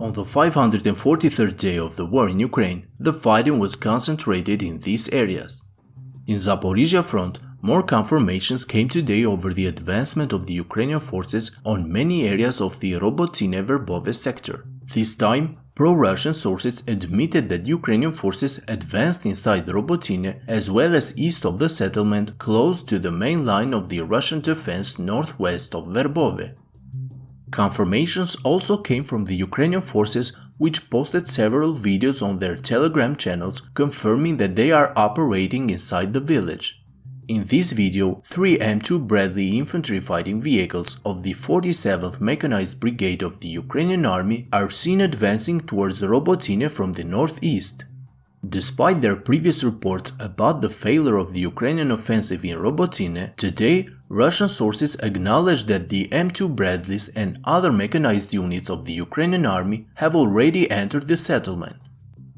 On the 543rd day of the war in Ukraine, the fighting was concentrated in these areas. In Zaporizhzhia front, more confirmations came today over the advancement of the Ukrainian forces on many areas of the Robotyne sector. This time, pro-Russian sources admitted that Ukrainian forces advanced inside Robotyne as well as east of the settlement close to the main line of the Russian defense northwest of Verbove. Confirmations also came from the Ukrainian forces, which posted several videos on their Telegram channels confirming that they are operating inside the village. In this video, 3 M2 Bradley infantry fighting vehicles of the 47th Mechanized Brigade of the Ukrainian Army are seen advancing towards Robotyne from the northeast. Despite their previous reports about the failure of the Ukrainian offensive in Robotyne, today Russian sources acknowledge that the M2 Bradleys and other mechanized units of the Ukrainian army have already entered the settlement.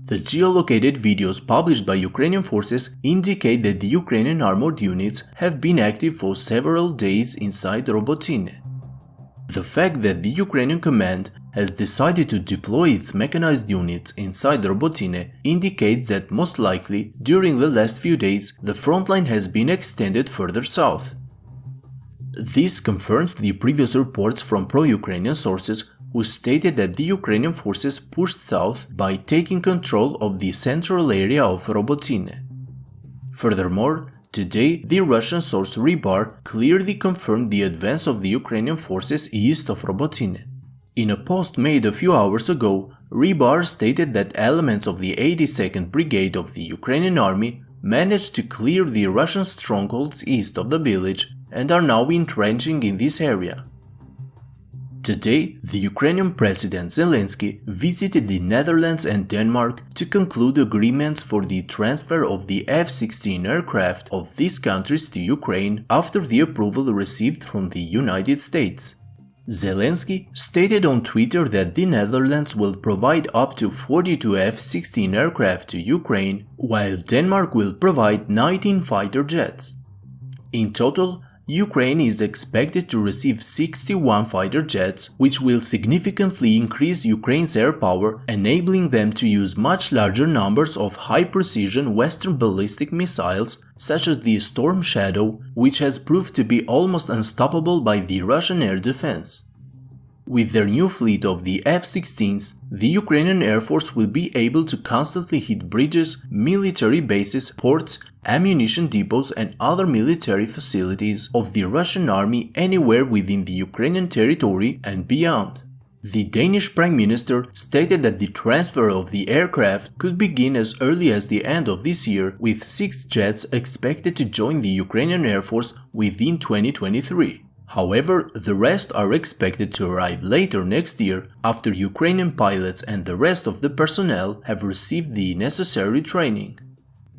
The geolocated videos published by Ukrainian forces indicate that the Ukrainian armored units have been active for several days inside Robotyne. The fact that the Ukrainian command has decided to deploy its mechanized units inside Robotyne indicates that most likely, during the last few days, the front line has been extended further south. This confirms the previous reports from pro-Ukrainian sources who stated that the Ukrainian forces pushed south by taking control of the central area of Robotyne. Furthermore, today the Russian source Rybar clearly confirmed the advance of the Ukrainian forces east of Robotyne. In a post made a few hours ago, Rybar stated that elements of the 82nd Brigade of the Ukrainian Army managed to clear the Russian strongholds east of the village and are now entrenching in this area. Today, the Ukrainian President Zelensky visited the Netherlands and Denmark to conclude agreements for the transfer of the F-16 aircraft of these countries to Ukraine after the approval received from the United States. Zelensky stated on Twitter that the Netherlands will provide up to 42 F-16 aircraft to Ukraine, while Denmark will provide 19 fighter jets. In total, Ukraine is expected to receive 61 fighter jets, which will significantly increase Ukraine's air power, enabling them to use much larger numbers of high-precision Western ballistic missiles, such as the Storm Shadow, which has proved to be almost unstoppable by the Russian air defense. With their new fleet of the F-16s, the Ukrainian Air Force will be able to constantly hit bridges, military bases, ports, ammunition depots and other military facilities of the Russian army anywhere within the Ukrainian territory and beyond. The Danish Prime Minister stated that the transfer of the aircraft could begin as early as the end of this year, with 6 jets expected to join the Ukrainian Air Force within 2023. However, the rest are expected to arrive later next year after Ukrainian pilots and the rest of the personnel have received the necessary training.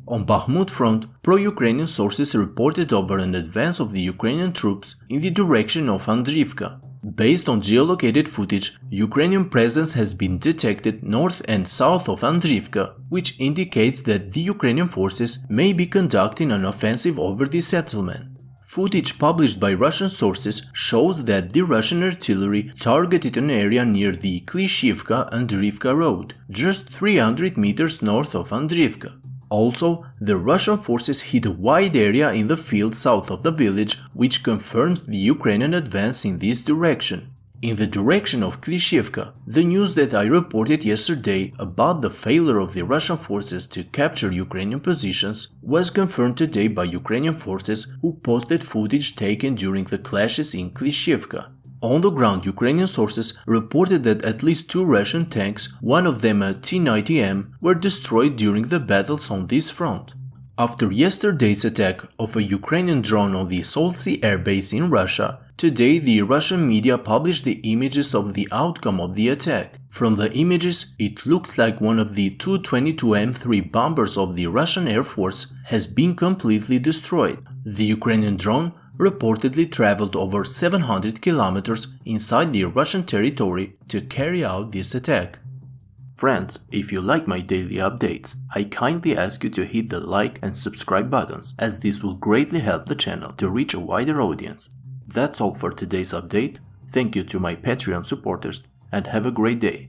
On Bakhmut front, pro-Ukrainian sources reported over an advance of the Ukrainian troops in the direction of Andriivka. Based on geolocated footage, Ukrainian presence has been detected north and south of Andriivka, which indicates that the Ukrainian forces may be conducting an offensive over the settlement. Footage published by Russian sources shows that the Russian artillery targeted an area near the Klishivka-Andriivka road, just 300 meters north of Andriivka. Also, the Russian forces hit a wide area in the field south of the village, which confirms the Ukrainian advance in this direction. In the direction of Klishivka, the news that I reported yesterday about the failure of the Russian forces to capture Ukrainian positions was confirmed today by Ukrainian forces who posted footage taken during the clashes in Klishivka. On the ground, Ukrainian sources reported that at least 2 Russian tanks, one of them a T-90M, were destroyed during the battles on this front. After yesterday's attack of a Ukrainian drone on the Soltsy airbase in Russia, today the Russian media published the images of the outcome of the attack. From the images, it looks like one of the Tu-22M3 bombers of the Russian Air Force has been completely destroyed. The Ukrainian drone reportedly traveled over 700 kilometers inside the Russian territory to carry out this attack. Friends, if you like my daily updates, I kindly ask you to hit the like and subscribe buttons, as this will greatly help the channel to reach a wider audience. That's all for today's update. Thank you to my Patreon supporters and have a great day.